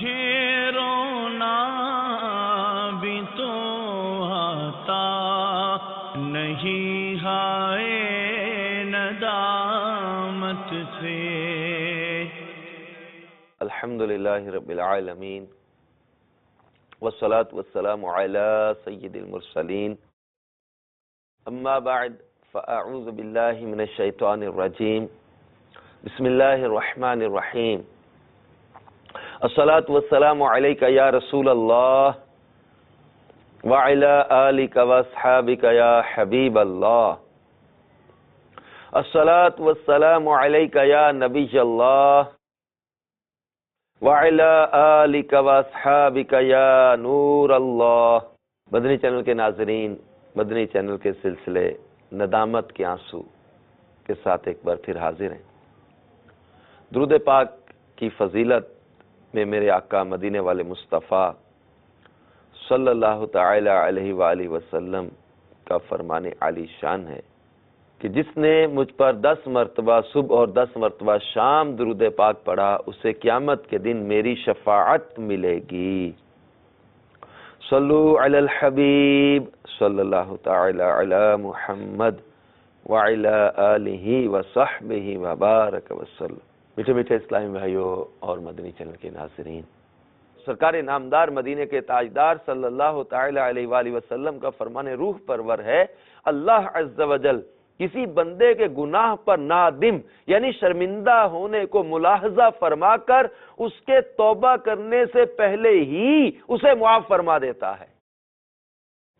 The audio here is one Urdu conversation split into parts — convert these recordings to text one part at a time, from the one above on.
مجھے رونا بھی تو آتا نہیں ہائے ندامت سے۔ الحمدللہ رب العالمین والصلاة والسلام علی سید المرسلین، اما بعد فاعوذ باللہ من الشیطان الرجیم، بسم اللہ الرحمن الرحیم، الصلاة والسلام علیک یا رسول اللہ وعلی آلک واصحابک یا حبیب اللہ، الصلاة والسلام علیک یا نبی اللہ وعلی آلک واصحابک یا نور اللہ۔ مدنی چینل کے ناظرین، مدنی چینل کے سلسلے ندامت کے آنسو کے ساتھ ایک بار پھر حاضر ہیں۔ درود پاک کی فضیلت میں میرے آقا مدینے والے مصطفیٰ صلی اللہ تعالی علیہ وآلہ وسلم کا فرمان عالی شان ہے کہ جس نے مجھ پر 10 مرتبہ صبح اور 10 مرتبہ شام درود پاک پڑھا، اسے قیامت کے دن میری شفاعت ملے گی۔ صلو علی الحبیب صلی اللہ تعالی علی محمد وعلی آلہ وصحبہ وبارک وسلم۔ میٹھے میٹھے اسلامی بھائیوں اور مدنی چینل کے ناظرین، سرکار نامدار مدینے کے تاجدار صلی اللہ تعالی علیہ وآلہ وسلم کا فرمان روح پرور ہے، اللہ عز و جل کسی بندے کے گناہ پر نادم یعنی شرمندہ ہونے کو ملاحظہ فرما کر اس کے توبہ کرنے سے پہلے ہی اسے معاف فرما دیتا ہے۔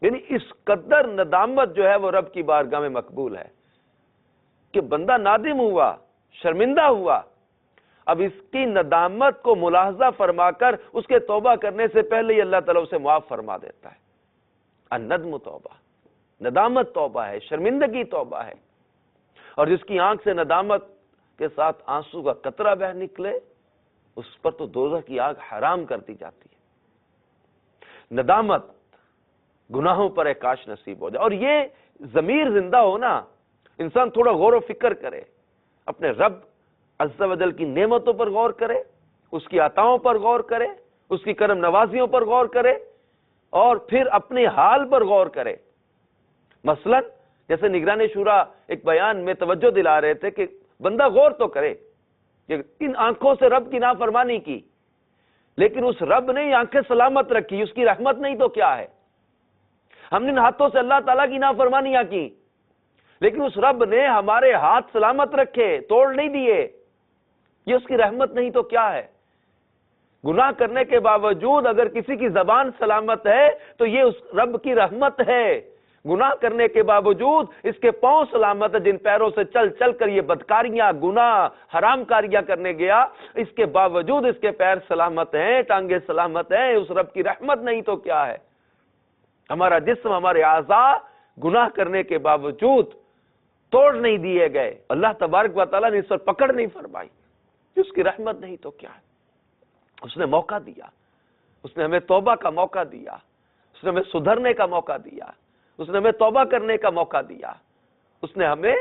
یعنی اس قدر ندامت جو ہے وہ رب کی بارگاہ میں مقبول ہے کہ بندہ نادم ہوا، شرمندہ ہوا، اب اس کی ندامت کو ملاحظہ فرما کر اس کے توبہ کرنے سے پہلے ہی اللہ تعالیٰ اسے معاف فرما دیتا ہے۔ الندم توبہ، ندامت توبہ ہے، شرمندگی توبہ ہے، اور جس کی آنکھ سے ندامت کے ساتھ آنسو کا قطرہ بہہ نکلے اس پر تو دوزخ کی آگ حرام کر دی جاتی ہے۔ ندامت گناہوں پر ایک کاش نصیب ہو جائے، اور یہ ضمیر زندہ ہونا، انسان تھوڑا غور و فکر کرے، اپنے رب عز و جل کی نعمتوں پر غور کرے، اس کی عطاؤں پر غور کرے، اس کی کرم نوازیوں پر غور کرے، اور پھر اپنے حال پر غور کرے۔ مثلا جیسے نگران شورا ایک بیان میں توجہ دلا رہے تھے کہ بندہ غور تو کرے کہ ان آنکھوں سے رب کی نافرمانی کی، لیکن اس رب نے یہ آنکھیں سلامت رکھی، اس کی رحمت نہیں تو کیا ہے؟ ہم نے ان ہاتھوں سے اللہ تعالیٰ کی نافرمانیاں کی، لیکن اس رب نے ہمارے ہاتھ سلامت رکھے، توڑ نہیں دیے، یہ اس کی رحمت نہیں تو کیا ہے؟ گناہ کرنے کے باوجود اگر کسی کی زبان سلامت ہے تو یہ اس رب کی رحمت ہے۔ گناہ کرنے کے باوجود اس کے پاؤں سلامت ہے، جن پیروں سے چل چل کر یہ بدکاریاں، گناہ، حرام کاریاں کرنے گیا، اس کے باوجود اس کے پیر سلامت ہیں، ٹانگیں سلامت ہیں، اس رب کی رحمت نہیں تو کیا ہے؟ ہمارا جسم، ہمارے اعضاء گناہ کرنے کے باوجود توڑ نہیں دیے گئے، اللہ تبارک و تعالیٰ نے اس پر پکڑ نہیں فرمائی، اس کی رحمت نہیں تو کیا ہے؟ اس نے موقع دیا، اس نے ہمیں توبہ کا موقع دیا، اس نے ہمیں سدھرنے کا موقع دیا، اس نے ہمیں توبہ کرنے کا موقع دیا، اس نے ہمیں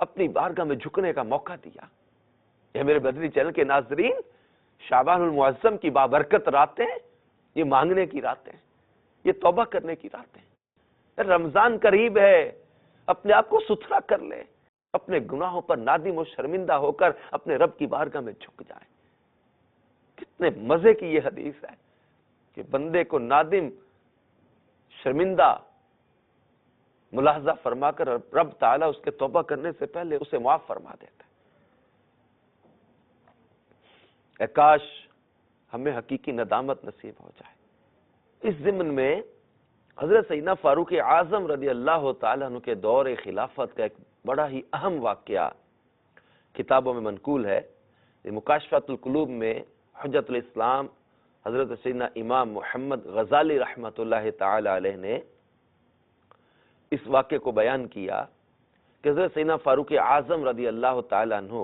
اپنی بارگاہ میں جھکنے کا موقع دیا۔ یہ میرے مدنی چینل کے ناظرین، شعبان المعظم کی بابرکت راتیں، یہ مانگنے کی راتیں، یہ توبہ کرنے کی راتیں۔ رمضان قریب ہے، اپنے آپ کو ستھرا کر لے، اپنے گناہوں پر نادم و شرمندہ ہو کر اپنے رب کی بارگاہ میں جھک جائے۔ کتنے مزے کی یہ حدیث ہے کہ بندے کو نادم، شرمندہ ملاحظہ فرما کر رب تعالیٰ اس کے توبہ کرنے سے پہلے اسے معاف فرما دیتا ہے۔ کاش ہمیں حقیقی ندامت نصیب ہو جائے۔ اس ضمن میں حضرت سیدنا فاروق اعظم رضی اللہ تعالیٰ عنہ کے دور خلافت کا ایک بڑا ہی اہم واقعہ کتابوں میں منقول ہے۔ مکاشفۃ القلوب میں حجت الاسلام حضرت سیدنا امام محمد غزالی رحمۃ اللہ تعالی علیہ نے اس واقعے کو بیان کیا کہ حضرت سیدنا فاروق اعظم رضی اللہ تعالیٰ عنہ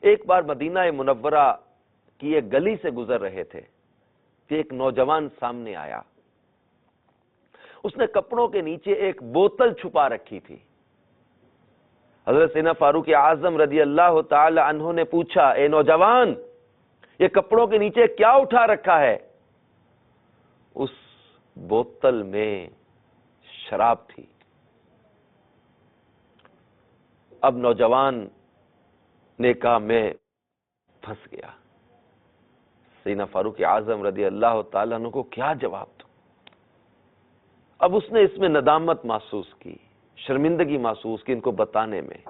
ایک بار مدینہ منورہ کی ایک گلی سے گزر رہے تھے کہ ایک نوجوان سامنے آیا۔ اس نے کپڑوں کے نیچے ایک بوتل چھپا رکھی تھی۔ حضرت سیدنا فاروق اعظم رضی اللہ تعالی عنہ نے پوچھا، اے نوجوان، یہ کپڑوں کے نیچے کیا اٹھا رکھا ہے؟ اس بوتل میں شراب تھی۔ اب نوجوان نے کہا میں پھنس گیا۔ سیدنا فاروق اعظم رضی اللہ تعالیٰ عنہ کو کیا جواب دوں؟ اب اس نے اس میں ندامت محسوس کی، شرمندگی محسوس کی ان کو بتانے میں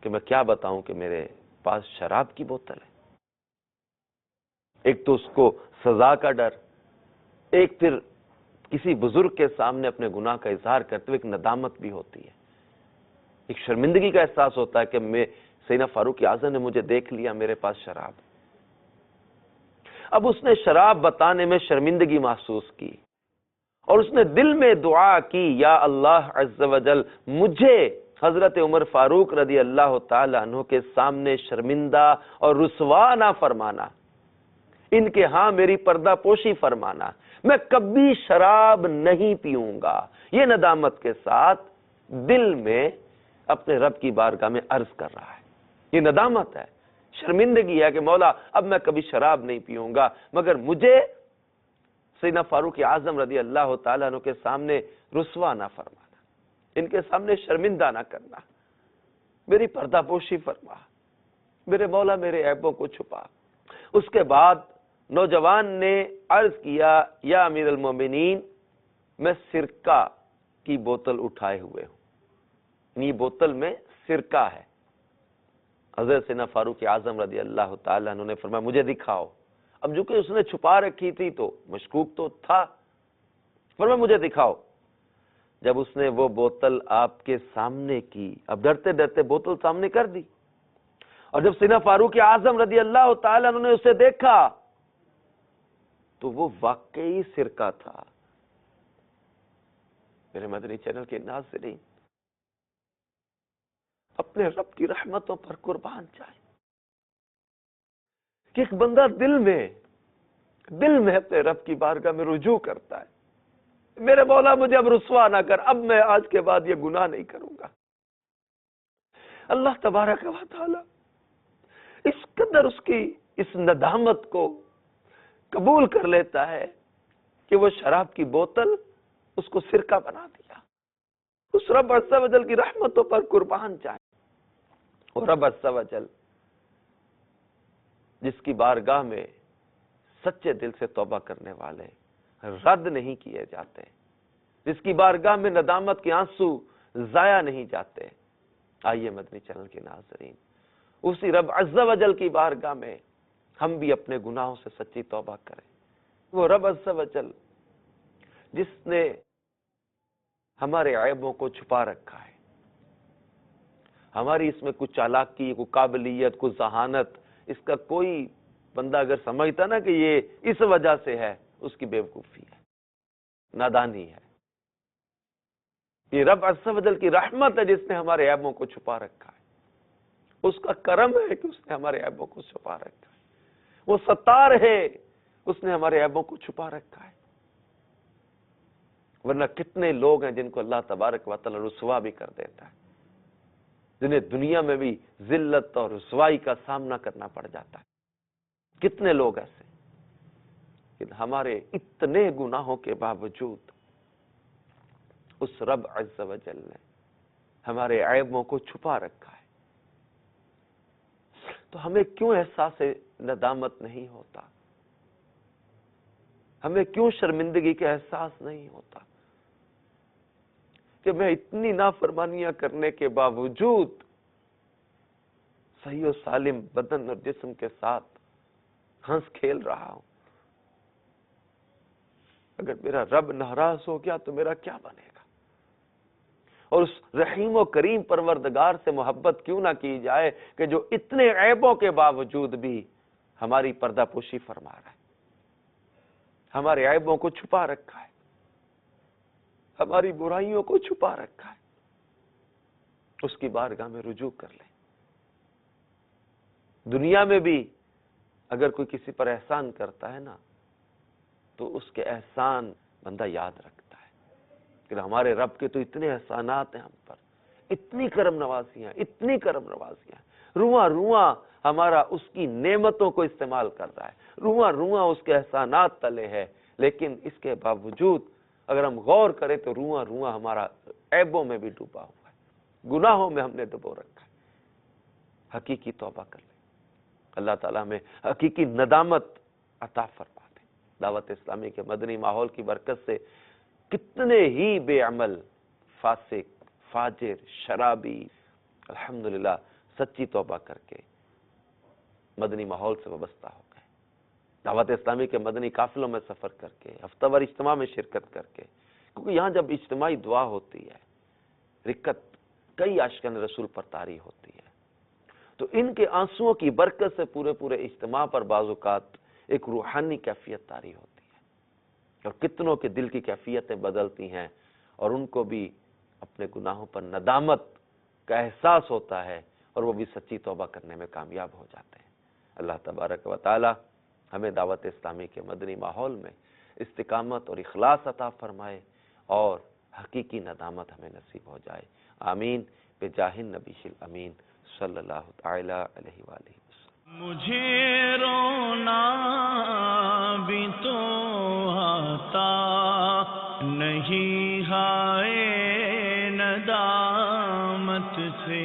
کہ میں کیا بتاؤں کہ میرے پاس شراب کی بوتل ہے۔ ایک تو اس کو سزا کا ڈر، ایک پھر کسی بزرگ کے سامنے اپنے گناہ کا اظہار کرتے ہوئے ایک ندامت بھی ہوتی ہے، ایک شرمندگی کا احساس ہوتا ہے کہ میں سیدنا فاروق اعظم نے مجھے دیکھ لیا، میرے پاس شراب ہے۔ اب اس نے شراب بتانے میں شرمندگی محسوس کی اور اس نے دل میں دعا کی، یا اللہ عز و جل مجھے حضرت عمر فاروق رضی اللہ تعالی عنہ کے سامنے شرمندہ اور رسوا نہ فرمانا، ان کے ہاں میری پردہ پوشی فرمانا، میں کبھی شراب نہیں پیوں گا۔ یہ ندامت کے ساتھ دل میں اپنے رب کی بارگاہ میں عرض کر رہا ہے، یہ ندامت ہے، شرمندگی ہے کہ مولا اب میں کبھی شراب نہیں پیوں گا، مگر مجھے سیدنا فاروق اعظم رضی اللہ تعالیٰ عنہ کے سامنے رسوا نہ فرمانا، ان کے سامنے شرمندہ نہ کرنا، میری پردہ پوشی فرما، میرے مولا میرے عیبوں کو چھپا۔ اس کے بعد نوجوان نے عرض کیا، یا امیر المومنین میں سرکہ کی بوتل اٹھائے ہوئے ہوں، یہ بوتل میں سرکہ ہے۔ حضرت سیدنا فاروق اعظم رضی اللہ تعالیٰ عنہ نے فرمایا مجھے دکھاؤ۔ اب جو کہ اس نے چھپا رکھی تھی تو مشکوک تو تھا، فرمایا مجھے دکھاؤ۔ جب اس نے وہ بوتل آپ کے سامنے کی، اب ڈرتے ڈرتے بوتل سامنے کر دی، اور جب سیدنا فاروق اعظم رضی اللہ تعالیٰ عنہ نے اسے دیکھا تو وہ واقعی سرکہ تھا۔ میرے مدنی چینل کے ناظرین، اپنے رب کی رحمتوں پر قربان جائیں کہ ایک بندہ دل میں اپنے رب کی بارگاہ میں رجوع کرتا ہے، میرے مولا مجھے اب رسوا نہ کر، اب میں آج کے بعد یہ گناہ نہیں کروں گا۔ اللہ تبارک و تعالی اس قدر اس کی اس ندامت کو قبول کر لیتا ہے کہ وہ شراب کی بوتل اس کو سرکہ بنا دیا۔ اس رب عز و جل کی رحمتوں پر قربان جائیں، اور رب عز و جل جس کی بارگاہ میں سچے دل سے توبہ کرنے والے رد نہیں کیے جاتے، جس کی بارگاہ میں ندامت کے آنسو ضائع نہیں جاتے، آئیے مدنی چینل کے ناظرین اسی رب عز و جل کی بارگاہ میں ہم بھی اپنے گناہوں سے سچی توبہ کریں۔ وہ رب عز و جل جس نے ہمارے عیبوں کو چھپا رکھا ہے، ہماری اس میں کچھ چالاکی، کوئی قابلیت، کوئی ذہانت، اس کا کوئی بندہ اگر سمجھتا نا کہ یہ اس وجہ سے ہے، اس کی بیوقوفی ہے، نادانی ہے۔ یہ رب عز و جل کی رحمت ہے جس نے ہمارے عیبوں کو چھپا رکھا ہے، اس کا کرم ہے کہ اس نے ہمارے عیبوں کو چھپا رکھا ہے، وہ ستار ہے، اس نے ہمارے عیبوں کو چھپا رکھا ہے۔ ورنہ کتنے لوگ ہیں جن کو اللہ تبارک و تعالی رسوا بھی کر دیتا ہے، جنہیں دنیا میں بھی ذلت اور رسوائی کا سامنا کرنا پڑ جاتا ہے۔ کتنے لوگ ایسے، لیکن ہمارے اتنے گناہوں کے باوجود اس رب عز و جل نے ہمارے عیبوں کو چھپا رکھا ہے، تو ہمیں کیوں احساس ندامت نہیں ہوتا؟ ہمیں کیوں شرمندگی کا احساس نہیں ہوتا کہ میں اتنی نافرمانیاں کرنے کے باوجود صحیح و سالم بدن اور جسم کے ساتھ ہنس کھیل رہا ہوں؟ اگر میرا رب ناراض ہو گیا تو میرا کیا بنے گا؟ اور اس رحیم و کریم پروردگار سے محبت کیوں نہ کی جائے کہ جو اتنے عیبوں کے باوجود بھی ہماری پردہ پوشی فرما رہا ہے، ہمارے عیبوں کو چھپا رکھا ہے، ہماری برائیوں کو چھپا رکھا ہے۔ اس کی بارگاہ میں رجوع کر لیں۔ دنیا میں بھی اگر کوئی کسی پر احسان کرتا ہے نا تو اس کے احسان بندہ یاد رکھتا ہے کہ ہمارے رب کے تو اتنے احسانات ہیں ہم پر، اتنی کرم نوازیاں، اتنی کرم نوازیاں۔ رواں رواں ہمارا اس کی نعمتوں کو استعمال کر رہا ہے، رواں رواں اس کے احسانات تلے ہے، لیکن اس کے باوجود اگر ہم غور کریں تو رواں رواں ہمارا عیبوں میں بھی ڈوبا ہوا ہے، گناہوں میں ہم نے ڈبو رکھا ہے۔ حقیقی توبہ کر لیں، اللہ تعالیٰ میں حقیقی ندامت عطا فرما دے۔ دعوت اسلامی کے مدنی ماحول کی برکت سے کتنے ہی بے عمل، فاسق، فاجر، شرابی الحمدللہ سچی توبہ کر کے مدنی ماحول سے وابستہ ہو گئے، دعوت اسلامی کے مدنی قافلوں میں سفر کر کے، ہفتہ وار اجتماع میں شرکت کر کے، کیونکہ یہاں جب اجتماعی دعا ہوتی ہے، رکت کئی عاشقان رسول پر طاری ہوتی ہے، تو ان کے آنسوؤں کی برکت سے پورے اجتماع پر بعض اوقات ایک روحانی کیفیت طاری ہوتی ہے، اور کتنوں کے دل کی کیفیتیں بدلتی ہیں، اور ان کو بھی اپنے گناہوں پر ندامت کا احساس ہوتا ہے، اور وہ بھی سچی توبہ کرنے میں کامیاب ہو جاتے ہیں۔ اللہ تبارک و تعالی ہمیں دعوت اسلامی کے مدنی ماحول میں استقامت اور اخلاص عطا فرمائے، اور حقیقی ندامت ہمیں نصیب ہو جائے۔ آمین بجاہ النبی الامین صلی اللہ تعالی علیہ وآلہ وسلم۔ مجھے رونا بھی تو آتا نہیں ہائے ندامت سے،